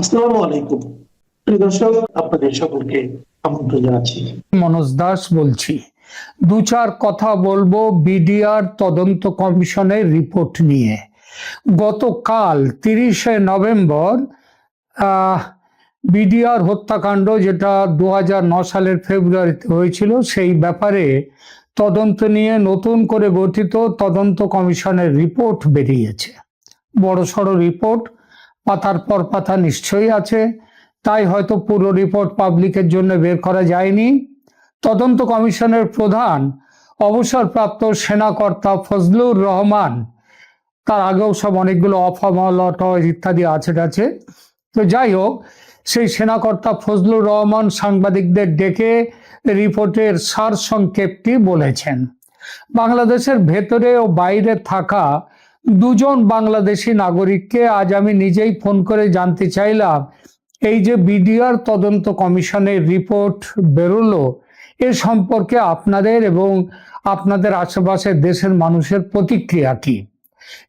আসসালামু আলাইকুম। প্রিয় দর্শক, আপনাদের সকলকে আমন্ত্রণ জানাচ্ছি। মনোজ দাস বলছি। দু চার কথা বলবো বিডিআর তদন্ত কমিশনের রিপোর্ট নিয়ে। গতকাল 30শে নভেম্বর বিডিআর হত্যাকাণ্ড, যেটা 2009 সালের ফেব্রুয়ারিতে হয়েছিল, সেই ব্যাপারে তদন্ত নিয়ে নতুন করে গঠিত তদন্ত কমিশনের রিপোর্ট বেরিয়েছে। বড়সড় রিপোর্ট, পাতার পর পাতা নিশ্চয়ই আছে, তাই হয়তো পুরো রিপোর্ট পাবলিকের জন্য বের করা যায়নি। তদন্ত কমিশনের প্রধান অবসরপ্রাপ্ত সেনাকর্তা ফজলুর রহমান, তার আগেও সব অনেকগুলো অফামলট ইত্যাদি আছে। তো যাই হোক, সেই সেনাকর্তা ফজলুর রহমান সাংবাদিকদের ডেকে রিপোর্টের সারসংক্ষেপটি বলেছেন। বাংলাদেশের ভেতরে ও বাইরে থাকা দুজন বাংলাদেশি নাগরিককে আজ আমি নিজেই ফোন করে জানতে চাইলাম, এই যে বিডিআর তদন্ত কমিশনের রিপোর্ট বেরোলো, এ সম্পর্কে আপনাদের এবং আপনাদের আশেপাশের দেশের মানুষের প্রতিক্রিয়া কি?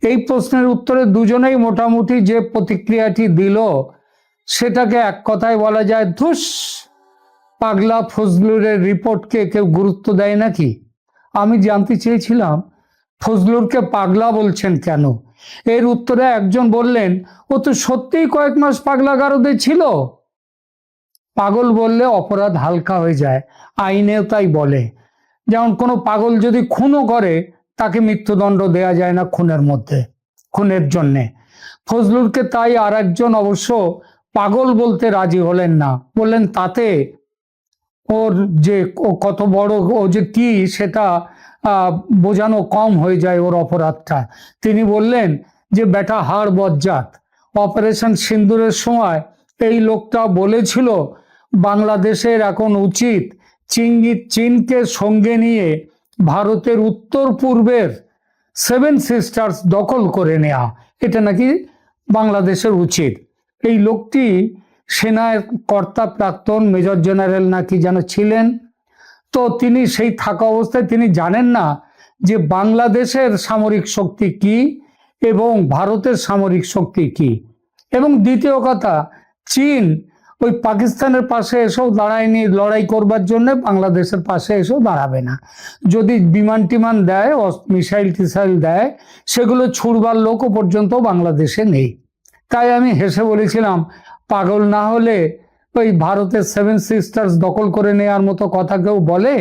এই প্রশ্নের উত্তরে দুজনেই মোটামুটি যে প্রতিক্রিয়াটি দিল, সেটাকে এক কথায় বলা যায়, ধুস, পাগলা ফজলুরের রিপোর্টকে কেউ গুরুত্ব দেয় নাকি? আমি জানতে চেয়েছিলাম ফজলুরকে পাগলা বলছেন কেন। এর উত্তরে একজন বললেন, ও তো সত্যিই কয়েক মাস পাগলা গারদে ছিল। পাগল বললে অপরাধ হালকা হয়ে যায়, আইনেও তাই বলে। যেমন কোনো পাগল যদি খুনও করে, তাকে মৃত্যুদণ্ড দেয়া যায় না খুনের জন্যে। ফজলুরকে তাই আর একজন অবশ্য পাগল বলতে রাজি হলেন না, বললেন তাতে ওর যে কত বড় ও যে কি সেটা বোঝানো কম হয়ে যায় ওর অপরাধটা। তিনি বললেন যে বেটা হাড় বজ্জাত, অপারেশন সিন্দুরের সময় এই লোকটা বলেছিল বাংলাদেশের এখন উচিত চীনকে সঙ্গে নিয়ে ভারতের উত্তর পূর্বের 7 সিস্টার্স দখল করে নেওয়া, এটা নাকি বাংলাদেশের উচিত। এই লোকটি সেনার কর্তা, প্রাক্তন মেজর জেনারেল নাকি যেন ছিলেন। তো তিনি সেই থাকা অবস্থায় তিনি জানেন না যে বাংলাদেশের সামরিক শক্তি কি এবং ভারতের সামরিক শক্তি কি। এবং দ্বিতীয় কথা, চীন ওই পাকিস্তানের পাশে এসেও দাঁড়ায়নি লড়াই করবার জন্য, বাংলাদেশের পাশে এসেও দাঁড়াবে না। যদি বিমান টিমান দেয়, মিসাইল টিসাইল দেয়, সেগুলো ছুড়বার লোকও পর্যন্ত বাংলাদেশে নেই। তাই আমি হেসে বলেছিলাম, পাগল না হলে ওই ভারতের 7 সিস্টার্স দখল করে নেওয়ার মতো কথা কেউ বলে?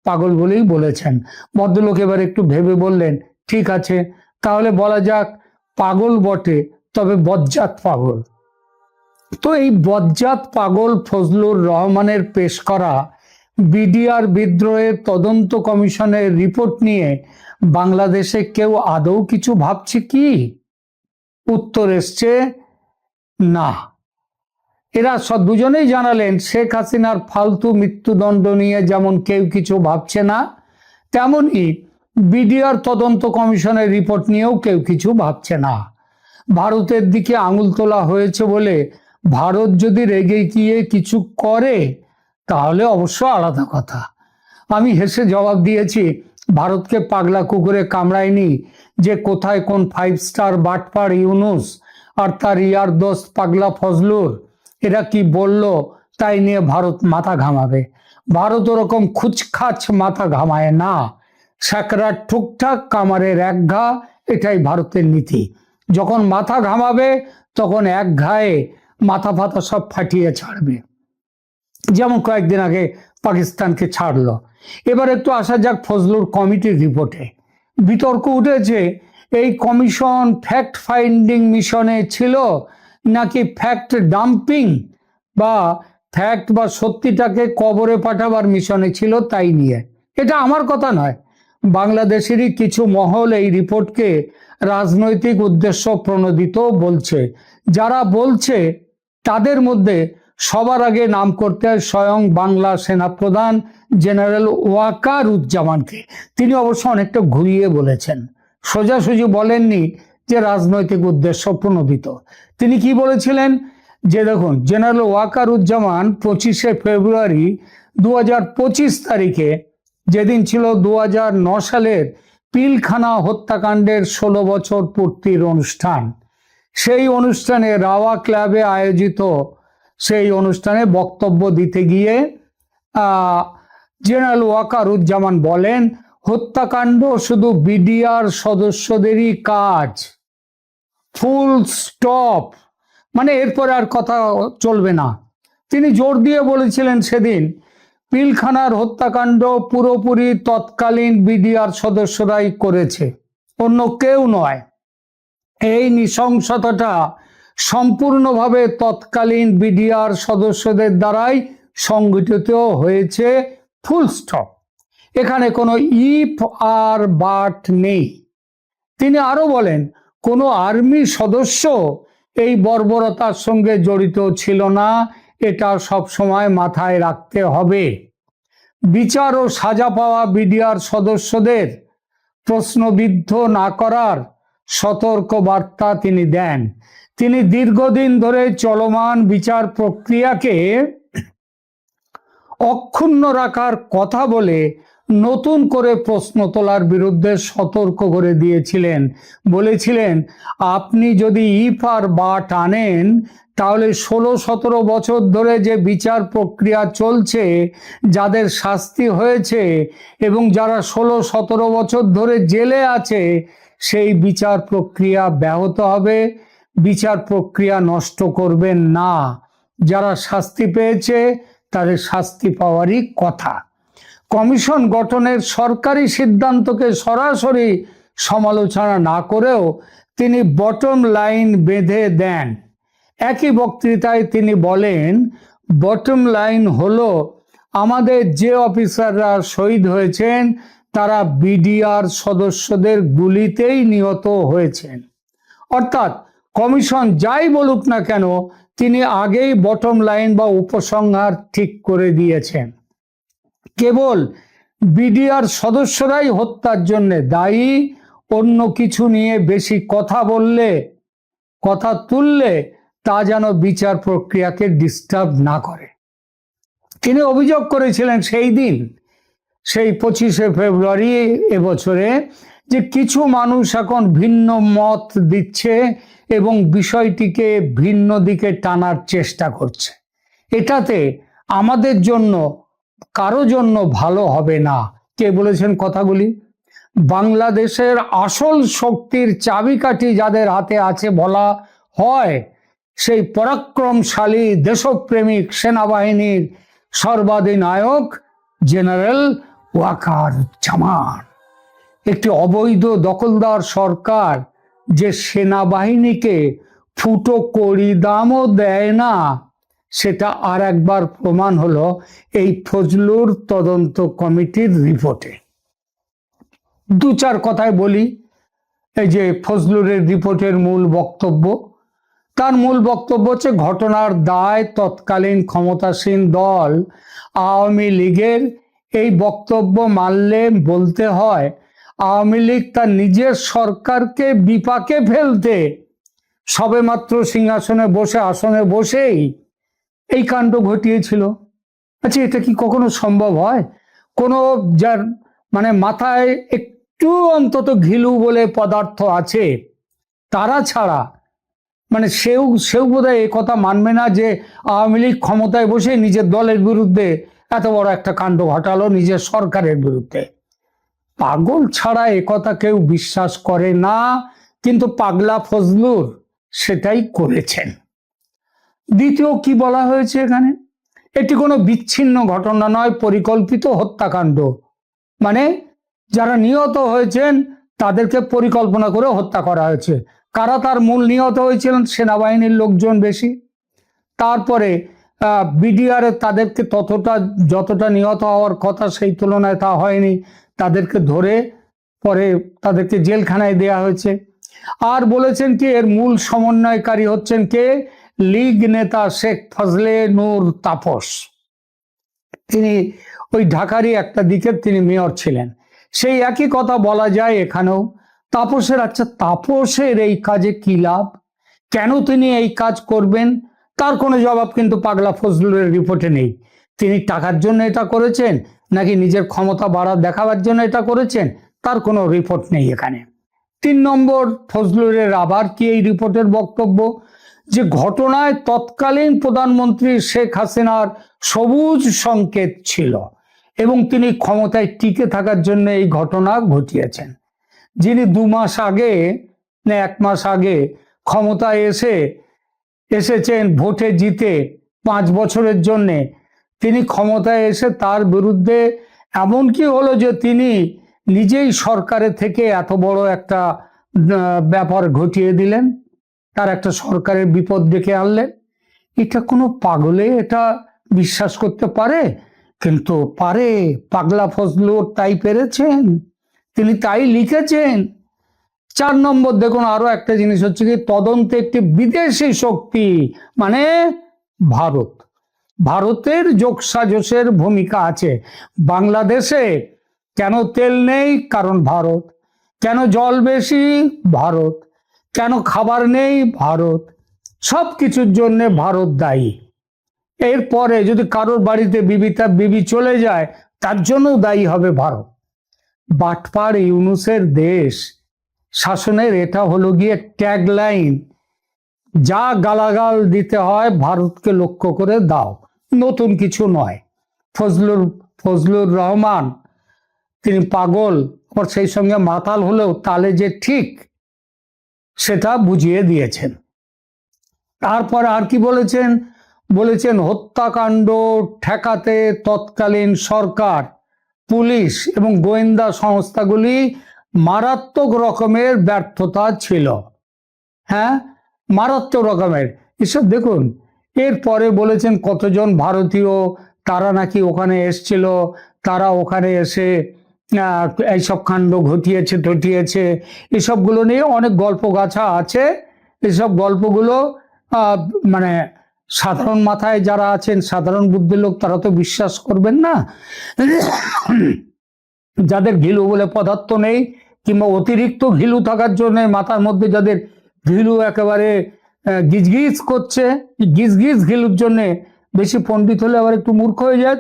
পাগল বলেই বলেছেন। ভদ্রলোক এবার একটু ভেবে বললেন, ঠিক আছে, তাহলে বলা যাক পাগল বটে, তবে বজ্জাত পাগল। তো এই বজ্জাত পাগল ফজলুর রহমানের পেশ করা বিডিআর বিদ্রোহের তদন্ত কমিশনের রিপোর্ট নিয়ে বাংলাদেশে কেউ আদৌ কিছু ভাবছে কি? উত্তর এসছে না। এরা দুজনেই জানালেন, শেখ হাসিনার ফালতু মৃত্যুদণ্ড নিয়ে যেমন কেউ কিছু ভাবছে না, তেমনি বিডিআর তদন্ত কমিশনের রিপোর্ট নিয়েও কেউ কিছু ভাবছে না। ভারতের দিকে আঙুল তোলা হয়েছে বলে ভারত যদি রেগে গিয়ে কিছু করে, তাহলে অবশ্য আলাদা কথা। আমি হেসে জবাব দিয়েছি, ভারতকে পাগলা কুকুরে কামড়ায়নি যে কোথায় কোন 5 স্টার বাটপার ইউনুস আর তার ইয়ার দোস্ত পাগলা ফজলুর এরা কি বলল তাই নিয়ে ভারত মাথা ঘামাবে। ভারত ওরকম খুচখাচ মাথা ঘামায় না। স্যাকরার ঠুকঠাক, কামারের এক ঘা, এটাই ভারতের নীতি। যখন মাথা ঘামাবে তখন এক ঘায়ে মাথা ফাতা সব ফাটিয়ে ছাড়বে, যেমন কয়েকদিন আগে পাকিস্তানকে ছাড়লো। এবার একটু আসা যাক ফজলুর কমিটির রিপোর্টে। বিতর্ক উঠেছে, এই কমিশন ফ্যাক্ট ফাইন্ডিং মিশনে ছিল নাকি ফ্যাক্ট ডাম্পিং বা ফ্যাক্ট বা সত্যিটাকে কবরে পাঠাবার মিশনে ছিল, তাই নিয়ে। এটা আমার কথা নয়, বাংলাদেশেরই কিছু মহল এই রিপোর্টকে রাজনৈতিক উদ্দেশ্য প্রণোদিত বলছে। যারা বলছে তাদের মধ্যে সবার আগে নাম করতে হয় স্বয়ং বাংলা সেনাপ্রধান জেনারেল ওয়াকারুজ্জামানকে। তিনি অবশ্য অনেকটা ঘুরিয়ে বলেছেন, সোজাসুজি বলেননি যে রাজনৈতিক উদ্দেশ্য প্রণোদিত। তিনি কি বলেছিলেন যে দেখুন, জেনারেল ওয়াকারুজ্জামান 25শে ফেব্রুয়ারি 2025 তারিখে, যেদিন ছিল 2009 সালের পিলখানা হত্যাকাণ্ডের 16 বছর পূর্তির অনুষ্ঠান, সেই অনুষ্ঠানে রাওয়া ক্লাবে আয়োজিত সেই অনুষ্ঠানে বক্তব্য দিতে গিয়ে জেনারেল ওয়াকারুজ্জামান বলেন, হত্যাকাণ্ড শুধু বিডিআর সদস্যদেরই কাজ, ফুল স্টপ, মানে এরপর আর কথা চলবে না। তিনি জোর দিয়ে বলেছিলেন সেদিন, পিলখানার হত্যাকাণ্ড পুরোপুরি তৎকালীন বিডিআর সদস্যরাই করেছে, অন্য কেউ নয়। এই নৃশংসতাটা সম্পূর্ণভাবে তৎকালীন বিডিআর সদস্যদের দ্বারাই সংগঠিত হয়েছে, ফুল স্টপ। এখানে কোনো ইফ আর বাট নেই। তিনি আরো বলেন, কোনো আর্মি সদস্য এই বর্বরতার সঙ্গে জড়িত ছিল না, এটা সব সময় মাথায় রাখতে হবে। বিচার ও সাজা পাওয়া বিডিআর সদস্যদের প্রশ্নবিদ্ধ না করার সতর্ক বার্তা তিনি দেন। তিনি দীর্ঘদিন ধরে চলমান বিচার প্রক্রিয়াকে অক্ষুণ্ণ রাখার কথা বলে নতুন করে প্রশ্ন তোলার বিরুদ্ধে সতর্ক করে দিয়েছিলেন। বলেছিলেন, আপনি যদি ইফ আর বাট আনেন তাহলে 16-17 বছর ধরে যে বিচার প্রক্রিয়া চলছে, যাদের শাস্তি হয়েছে এবং যারা 16-17 বছর ধরে জেলে আছে, সেই বিচার প্রক্রিয়া ব্যাহত হবে। বিচার প্রক্রিয়া নষ্ট করবেন না। যারা শাস্তি পেয়েছে তাদের শাস্তি পাওয়ারই কথা। কমিশন গঠনের সরকারি সিদ্ধান্তকে সরাসরি সমালোচনা না করেও তিনি বটম লাইন বেঁধে দেন। একই বক্তৃতায় তিনি বলেন, বটম লাইন হলো, আমাদের যে অফিসাররা শহীদ হয়েছেন তারা বিডিআর সদস্যদের গুলিতেই নিহত হয়েছেন। অর্থাৎ কমিশন যাই বলুক না কেন, তিনি আগেই বটম লাইন বা উপসংহার ঠিক করে দিয়েছেন। কেবল বিডিআর সদস্যরাই হত্যার জন্য দায়ী, অন্য কিছু নিয়ে বেশি কথা তুললে তা যেন বিচার প্রক্রিয়াকে ডিস্টার্ব না করে। তিনি অভিযোগ করেছিলেন সেই দিন, সেই 25শে ফেব্রুয়ারি এবছরে, যে কিছু মানুষ এখন ভিন্ন মত দিচ্ছে এবং বিষয়টিকে ভিন্ন দিকে টানার চেষ্টা করছে। এটাতে আমাদের জন্য, কারো জন্য ভালো হবে না। কে বলেছেন কথাগুলি? বাংলাদেশের আসল শক্তির চাবিকাঠি যাদের হাতে আছে বলা হয়, সেই পরাক্রমশালী দেশপ্রেমিক সেনাবাহিনীর সর্বাধিনায়ক জেনারেল ওয়াকারুজ্জামান। একটি অবৈধ দখলদার সরকার যে সেনাবাহিনীকে ফুটো কড়ি দামও দেয় না, সেটা আর একবার প্রমাণ হলো এই ফজলুর তদন্ত কমিটির রিপোর্টে। 2-4 কথায় বলি, এই যে ফজলুরের রিপোর্টের মূল বক্তব্য, তার মূল বক্তব্য হচ্ছে, ঘটনার দায় তৎকালীন ক্ষমতাসীন দল আওয়ামী লীগের। এই বক্তব্য মানলে বলতে হয়, আওয়ামী লীগ তার নিজের সরকারকে বিপাকে ফেলতে সবেমাত্র সিংহাসনে বসে, আসনে বসেই এই কাণ্ড ঘটিয়েছিল। আচ্ছা, এটা কি কখনো সম্ভব হয়? কোনো যার মানে মাথায় একটু অন্তত ঘিলু বলে পদার্থ আছে, তারা ছাড়া মানে সেও বোধহয় এ কথা মানবে না যে আওয়ামী লীগ ক্ষমতায় বসে নিজের দলের বিরুদ্ধে এত বড় একটা কাণ্ড ঘটালো, নিজের সরকারের বিরুদ্ধে। পাগল ছাড়া এ কথা কেউ বিশ্বাস করে না, কিন্তু পাগলা ফজলুর সেটাই করেছেন। দ্বিতীয় কি বলা হয়েছে এখানে, এটি কোনো বিচ্ছিন্ন ঘটনা নয়, পরিকল্পিত হত্যাকাণ্ড। মানে যারা নিহত হয়েছেন তাদেরকে পরিকল্পনা করে হত্যা করা হয়েছে। কারা তার মূল নিহত হয়েছিলেন? সেনাবাহিনীর লোকজন বেশি। তারপরে বিডিআর তাদেরকে যতটা নিহত হওয়ার কথা সেই তুলনায় তা হয়নি, তাদেরকে ধরে পরে তাদেরকে জেলখানায় দেয়া হয়েছে। আর বলেছেন কি, এর মূল সমন্বয়কারী হচ্ছেন কে? লীগ নেতা শেখ ফজলে নূর তাপস। তিনি ওই ঢাকারই একটা দিকের তিনি মেয়র ছিলেন। সেই একই কথা বলা যায় এখানেও। তাপসের, আচ্ছা তাপসের এই কাজে কি লাভ? কেন তিনি এই কাজ করবেন? তার কোনো জবাব কিন্তু পাগলা ফজলুরের রিপোর্টে নেই। তিনি টাকার জন্য এটা করেছেন নাকি নিজের ক্ষমতা দেখাবার জন্য এটা করেছেন, তার কোনো রিপোর্ট নেই এখানে। 3 নম্বর, ফজলুরের আবার কি এই রিপোর্টের বক্তব্য যে ঘটনায় তৎকালীন প্রধানমন্ত্রী শেখ হাসিনার সবুজ সংকেত ছিল এবং তিনি ক্ষমতায় টিকে থাকার জন্য এই ঘটনা ঘটিয়েছেন। যিনি 2 মাস আগে না 1 মাস আগে ক্ষমতায় এসেছেন ভোটে জিতে 5 বছরের জন্যে, তিনি ক্ষমতায় এসে তার বিরুদ্ধে এমন কি হলো যে তিনি নিজেই সরকারের থেকে এত বড় একটা ব্যাপার ঘটিয়ে দিলেন, তার একটা সরকারের বিপদ ডেকে আনলেন। এটা কোনো পাগলে এটা বিশ্বাস করতে পারে? কিন্তু পারে। পাগলা ফজলুর তাই পেরেছেন, তিনি তাই লিখেছেন। 4 নম্বর দেখুন, আরো একটা জিনিস হচ্ছে কি, তদন্তে একটি বিদেশি শক্তি মানে ভারতের যোগসাজশের ভূমিকা আছে। বাংলাদেশে কেন তেল নেই? কারণ ভারত। কেন জল বেশি? ভারত। কেন খাবার নেই? ভারত। সব কিছুর জন্য ভারত দায়ী। এরপরে যদি কারোর বাড়িতে বিবি চলে যায়, তার জন্য দায়ী হবে ভারত। বাটপার ইউনূসের দেশ শাসনের এটা হলো গিয়ে ট্যাগলাইন। যা গালাগাল দিতে হয় ভারতকে লক্ষ্য করে দাও, নতুন কিছু নয়। ফজলুর রহমান তিনি পাগল, আর সেই সঙ্গে মাতাল হলেও তালে যে ঠিক সেটা বুঝিয়ে দিয়েছেন। তারপর আর কি বলেছেন হত্যাকাণ্ড ঠেকাতে তৎকালীন সরকার, পুলিশ এবং গোয়েন্দা সংস্থাগুলি মারাত্মক রকমের ব্যর্থতা ছিল। হ্যাঁ, মারাত্মক রকমের। এসব দেখুন। এরপরে বলেছেন কতজন ভারতীয় তারা নাকি ওখানে এসছিল, তারা ওখানে এসে এইসব কাণ্ড ঘটিয়েছে। এসবগুলো নিয়ে অনেক গল্প গাছা আছে। এসব গল্পগুলো মানে সাধারণ মাথায় যারা আছেন, সাধারণ বুদ্ধির লোক, তারা তো বিশ্বাস করবেন না। যাদের ঘিলু বলে পদার্থ নেই, কিংবা অতিরিক্ত ঘিলু থাকার জন্য মাথার মধ্যে যাদের ঘিলু একেবারে গিজগিজ করছে, গিজগিজ ঘিলুর জন্য বেশি পণ্ডিত হলে আবার একটু মূর্খ হয়ে যায়।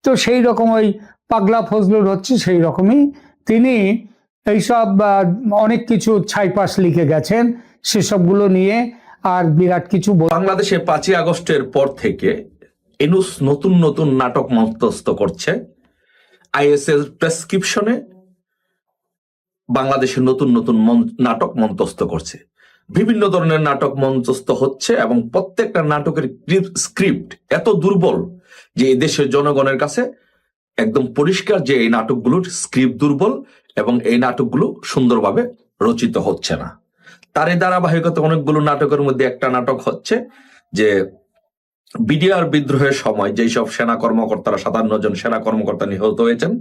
তো সেই রকম ওই পাগলা ফজলুর হচ্ছে সেই রকমই। তিনি এইসব অনেক কিছু ছাইপাশ লিখে গেছেন, সেসবগুলো নিয়ে আর বিরাট কিছু। বাংলাদেশে 5ই আগস্টের পর থেকে ইউনূস নতুন নতুন নাটক মঞ্চস্থ করছে। আইএসএল প্রেসক্রিপশনে বাংলাদেশে নতুন নতুন নাটক মঞ্চস্থ করছে। বিভিন্ন ধরনের নাটক মঞ্চস্থ হচ্ছে এবং প্রত্যেকটা নাটকের স্ক্রিপ্ট এত দুর্বল যে এই দেশের জনগণের কাছে একদম পরিষ্কার যে এই নাটকগুলোর স্ক্রিপ্ট দুর্বল এবং এই নাটকগুলো সুন্দরভাবে রচিত হচ্ছে না। তার এই ধারাবাহিকতা অনেকগুলো নাটকের মধ্যে একটা নাটক হচ্ছে যে বিডিআর বিদ্রোহের সময় যেই সব সেনা কর্মকর্তারা, 57 জন সেনা কর্মকর্তা নিহত হয়েছেন,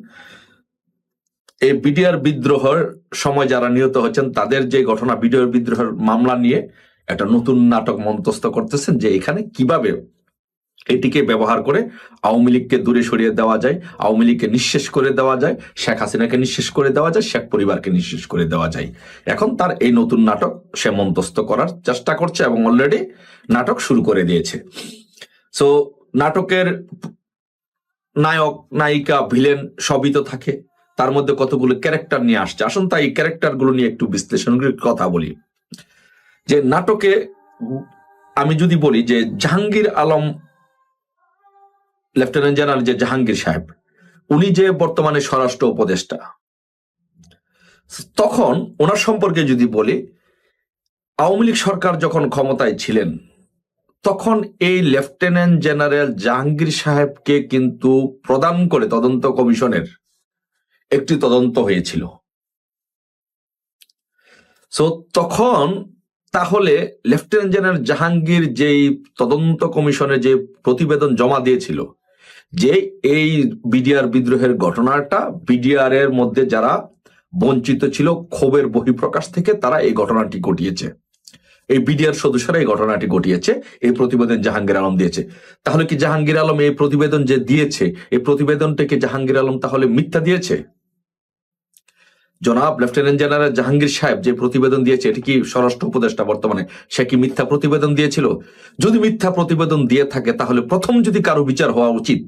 এই বিডিআর বিদ্রোহের সময় যারা নিহত হয়েছেন তাদের যে ঘটনা, বিডিআর বিদ্রোহের মামলা নিয়ে একটা নতুন নাটক মঞ্চস্থ করতেছেন যে এখানে কিভাবে এটিকে ব্যবহার করে আওয়ামী লীগকে দূরে সরিয়ে দেওয়া যায়, আওয়ামী লীগকে নিঃশেষ করে দেওয়া যায়, শেখ হাসিনাকে নিঃশেষ করে দেওয়া যায়, শেখ পরিবারকে নিঃশেষ করে দেওয়া যায়। এখন তার এই নতুন নাটক সে মঞ্চস্থ করার চেষ্টা করছে এবং অলরেডি নাটক শুরু করে দিয়েছে। সো নাটকের নায়ক, নায়িকা, ভিলেন সবই তো থাকে, তার মধ্যে কতগুলো ক্যারেক্টার নিয়ে আসছে। আসুন তাই এই ক্যারেক্টারগুলো নিয়ে একটু বিশ্লেষণ করে কথা বলি। যে নাটকে আমি যদি বলি যে জাহাঙ্গীর আলম, লেফটেন্যান্ট জেনারেল যে জাহাঙ্গীর সাহেব, উনি যে বর্তমানে স্বরাষ্ট্র উপদেষ্টা, তখন ওনার সম্পর্কে যদি বলি, আওয়ামী লীগ সরকার যখন ক্ষমতায় ছিলেন তখন এই লেফটেন্যান্ট জেনারেল জাহাঙ্গীর সাহেবকে কিন্তু প্রদান করে তদন্ত কমিশনের একটি তদন্ত হয়েছিল। সো তখন তাহলে লেফটেন্যান্ট জেনারেল জাহাঙ্গীর যেই তদন্ত কমিশনে যে প্রতিবেদন জমা দিয়েছিল যে এই বিডিআর বিদ্রোহের ঘটনাটা, বিডিআর এর মধ্যে যারা বঞ্চিত ছিল ক্ষোভের বহিঃপ্রকাশ থেকে, তারা এই ঘটনাটি ঘটিয়েছে, এই বিডিআর সদস্যরা এই ঘটনাটি ঘটিয়েছে, এই প্রতিবেদন জাহাঙ্গীর আলম দিয়েছে। তাহলে কি জাহাঙ্গীর আলম এই প্রতিবেদন যে দিয়েছে, এই প্রতিবেদনটাকে জাহাঙ্গীর আলম তাহলে মিথ্যা দিয়েছে? জনাব লেফটেন্যান্ট জেনারেল জাহাঙ্গীর সাহেব যে প্রতিবেদন দিয়েছে, এটি কি স্বরাষ্ট্র উপদেষ্টা বর্তমানে, সে কি মিথ্যা প্রতিবেদন দিয়েছিল? যদি মিথ্যা প্রতিবেদন দিয়ে থাকে তাহলে প্রথম যদি কারো বিচার হওয়া উচিত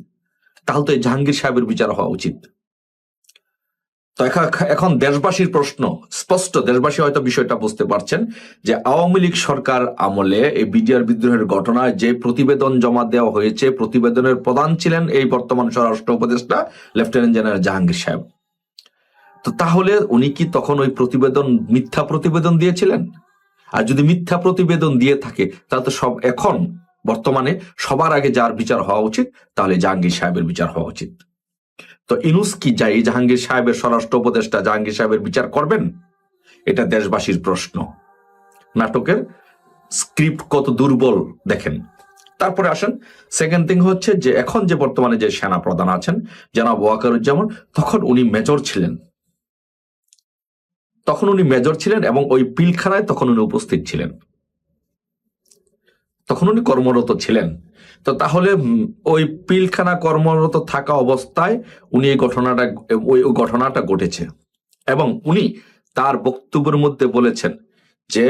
তাহলে তো এই জাহাঙ্গীর সাহেবের বিচার হওয়া উচিত। তো এখন দেশবাসীর প্রশ্ন স্পষ্ট, দেশবাসী হয়তো বিষয়টা বুঝতে পারছেন যে আওয়ামী লীগ সরকার আমলে এই বিডিআর বিদ্রোহের ঘটনায় যে প্রতিবেদন জমা দেওয়া হয়েছে, প্রতিবেদনের প্রধান ছিলেন এই বর্তমান স্বরাষ্ট্র উপদেষ্টা লেফটেন্যান্ট জেনারেল জাহাঙ্গীর সাহেব। তো তাহলে উনি কি তখন ওই প্রতিবেদন মিথ্যা প্রতিবেদন দিয়েছিলেন? আর যদি মিথ্যা প্রতিবেদন দিয়ে থাকে তাহলে তো এখন বর্তমানে সবার আগে যার বিচার হওয়া উচিত তাহলে জাহাঙ্গীর সাহেবের বিচার হওয়া উচিত। তো ইনুস কি যাই জাহাঙ্গীর সাহেবের স্বরাষ্ট্র উপদেষ্টা জাহাঙ্গীর সাহেবের বিচার করবেন? এটা দেশবাসীর প্রশ্ন। নাটকের স্ক্রিপ্ট কত দুর্বল দেখেন। তারপরে আসেন সেকেন্ড থিং হচ্ছে যে এখন যে বর্তমানে যে সেনা প্রধান আছেন জনাব ওয়াকারুজ্জামান, তখন উনি মেজর ছিলেন এবং ওই পিলখানায় তখন উনি উপস্থিত ছিলেন, তখন উনি কর্মরত ছিলেন। তো তাহলে ওই পিলখানা কর্মরত থাকা অবস্থায় উনি ওই ঘটনাটা ঘটেছে এবং উনি তার বক্তব্যের মধ্যে বলেছেন যে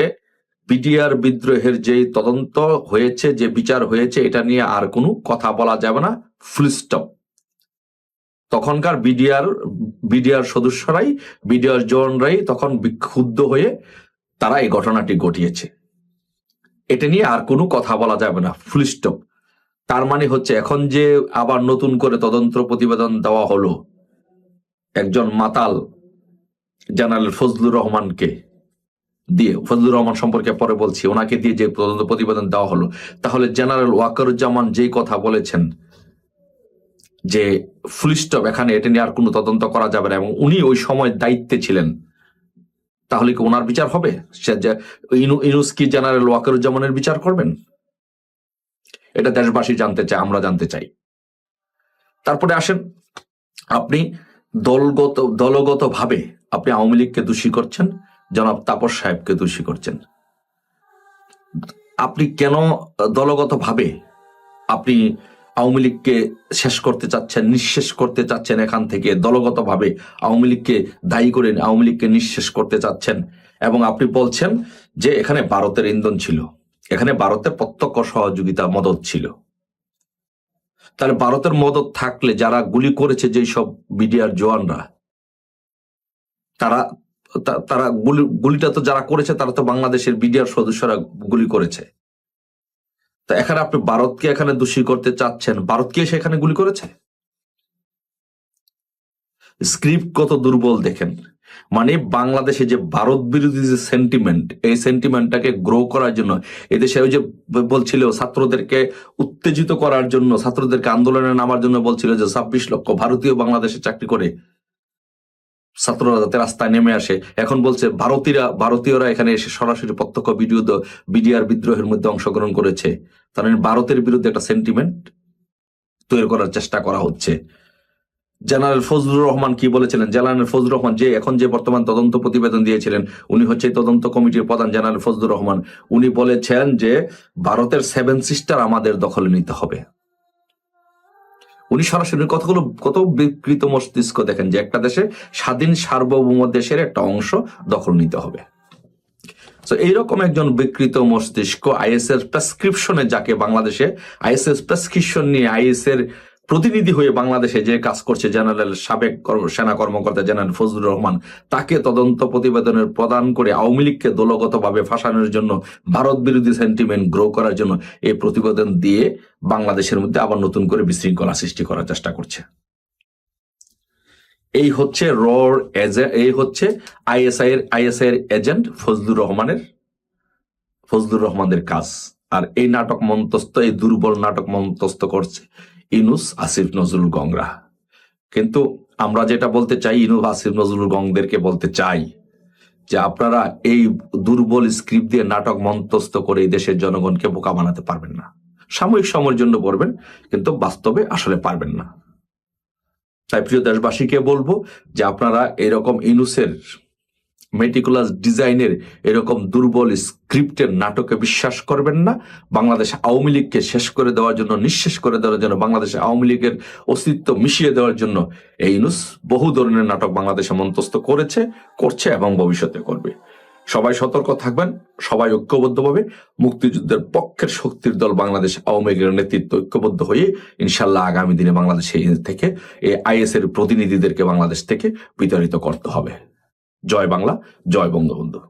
বিডিআর বিদ্রোহের যে তদন্ত হয়েছে, যে বিচার হয়েছে, এটা নিয়ে আর কোনো কথা বলা যাবে না, ফুল স্টপ। তখনকার বিডিআর সদস্যরাই, বিডিআর জওয়ানরাই তখন ক্ষুব্ধ হয়ে তারা এই ঘটনাটি ঘটিয়েছে, এটা নিয়ে আর কোনো কথা বলা যাবে না, ফুল স্টপ। তার মানে হচ্ছে এখন যে আবার নতুন করে তদন্ত প্রতিবেদন দেওয়া হলো একজন মাতাল জেনারেল ফজলুর রহমানকে দিয়ে, ফজলুর রহমান সম্পর্কে পরে বলছি, ওনাকে দিয়ে যে তদন্ত প্রতিবেদন দেওয়া হলো, তাহলে জেনারেল ওয়াকারুজ্জামান যেই কথা বলেছেন যে ফুল স্টপ, এখানে এটা নিয়ে আর কোনো তদন্ত করা যাবে না, এবং উনি ওই সময় দায়িত্বে ছিলেন, তাহলে কি ওনার বিচার হবে? ইনুস কি জেনারেল ওয়াকারুজ্জামানের বিচার করবেন? এটা দেশবাসী জানতে চায়, আমরা জানতে চাই। তারপরে আসেন, আপনি দলগত ভাবে আপনি আওয়ামী লীগকে দোষী করছেন, জনাব তাপস সাহেবকে দোষী করছেন। আপনি কেন দলগত ভাবে আপনি আওয়ামী লীগকে শেষ করতে চাচ্ছেন, নিঃশেষ করতে চাচ্ছেন? এখান থেকে দলগত ভাবে আওয়ামী লীগকে দায়ী করে আওয়ামী লীগকে নিঃশেষ করতে চাচ্ছেন, এবং আপনি বলছেন যে এখানে ভারতের ইন্ধন ছিল, এখানে ভারতের প্রত্যক্ষ সহযোগিতা, মদত ছিল। তাহলে ভারতের মদত থাকলে যারা গুলি করেছে, যেই সব বিডিআর জওয়ানরা, তারা গুলিটা তো যারা করেছে তারা তো বাংলাদেশের বিডিআর সদস্যরা গুলি করেছে। তো এখানে আপনি ভারতকে এখানে দোষী করতে চাচ্ছেন, ভারত কি সেখানে গুলি করেছে? স্ক্রিপ্ট কত দুর্বল দেখেন। মানে বাংলাদেশে যে ভারত বিরোধী যে সেন্টিমেন্ট, এই সেন্টিমেন্টটাকে গ্রো করার জন্য এদেশে ওই যে বলছিল ছাত্রদেরকে উত্তেজিত করার জন্য, ছাত্রদেরকে আন্দোলনে নামার জন্য বলছিল যে 26 লক্ষ ভারতীয় বাংলাদেশে চাকরি করে ছাত্ররা যাতে রাস্তায় নেমে আসে। এখন বলছে ভারতীয়রা এখানে এসে সরাসরি প্রত্যক্ষ বিডিআর বিদ্রোহের মধ্যে অংশগ্রহণ করেছে। তার মানে ভারতের বিরুদ্ধে একটা সেন্টিমেন্ট তৈরি করার চেষ্টা করা হচ্ছে। জেনারেল ফজলুর রহমান কি বলেছিলেন? জেনারেল ফজলুর রহমান যে এখন যে বর্তমান তদন্ত প্রতিবেদন দিয়েছিলেন, উনি হচ্ছে তদন্ত কমিটির প্রধান জেনারেল ফজলুর রহমান। উনি বলেছেন যে ভারতের 7 সিস্টার আমাদের দখলে নিতে হবে। উনি সরাসরি কথাগুলো কত বিকৃত মস্তিষ্ক দেখেন, যে একটা দেশে স্বাধীন সার্বভৌম দেশের একটা অংশ দখল নিতে হবে। তো এইরকম একজন বিকৃত মস্তিষ্ক আইএসএর প্রেসক্রিপশনে, যাকে বাংলাদেশে আইএসএস প্রেসক্রিপশন নিয়ে আইএসএর প্রতিনিধি হয়ে বাংলাদেশে যে কাজ করছে জেনারেল সাবেক সেনা কর্মকর্তা জেনারেল ফজলুর রহমান, তাকে তদন্ত প্রতিবেদনের প্রদান করে আওয়ামী লীগকে দলগতভাবে ফাঁসানোর জন্য, ভারত বিরোধী সেন্টিমেন্ট গ্রো করার জন্য এই প্রতিবেদন দিয়ে বাংলাদেশের মধ্যে আবার নতুন করে বিশৃঙ্খলা সৃষ্টি করার চেষ্টা করছে। এই হচ্ছে এই হচ্ছে আইএসআই এর এজেন্ট ফজলুর রহমানের কাজ। আর এই নাটক মন্তস্থ, এই দুর্বল নাটক মন্তস্থ করছে ইনুস, আসিফ নজরুল গংরা। কিন্তু আমরা যেটা বলতে চাই, ইনুস, আসিফ নজরুল গংদেরকে বলতে চাই যে আপনারা এই দুর্বল স্ক্রিপ্ট দিয়ে নাটক মন্তস্থ করে এই দেশের জনগণকে বোকা বানাতে পারবেন না। সাময়িক সময়ের জন্য পারবেন, কিন্তু বাস্তবে আসলে পারবেন না। তাই প্রিয় দেশবাসীকে বলবো যে আপনারা এরকম ইনুসের মেটিকুলাস ডিজাইনের এরকম দুর্বল স্ক্রিপ্টের নাটকে বিশ্বাস করবেন না। বাংলাদেশ আওয়ামী লীগকে শেষ করে দেওয়ার জন্য, নিঃশেষ করে দেওয়ার জন্য, বাংলাদেশে আওয়ামী লীগের অস্তিত্ব মিশিয়ে দেওয়ার জন্য এই ইনুস বহু ধরনের নাটক বাংলাদেশে মন্তস্থ করছে এবং ভবিষ্যতে করবে। সবাই সতর্ক থাকবেন, সবাই ঐক্যবদ্ধভাবে মুক্তিযুদ্ধের পক্ষের শক্তির দল বাংলাদেশ আওয়ামী লীগের নেতৃত্ব ঐক্যবদ্ধ হয়ে ইনশাল্লাহ আগামী দিনে বাংলাদেশ থেকে এই আইএস এর প্রতিনিধিদেরকে বাংলাদেশ থেকে বিতাড়িত করতে হবে। জয় বাংলা, জয় বঙ্গবন্ধু।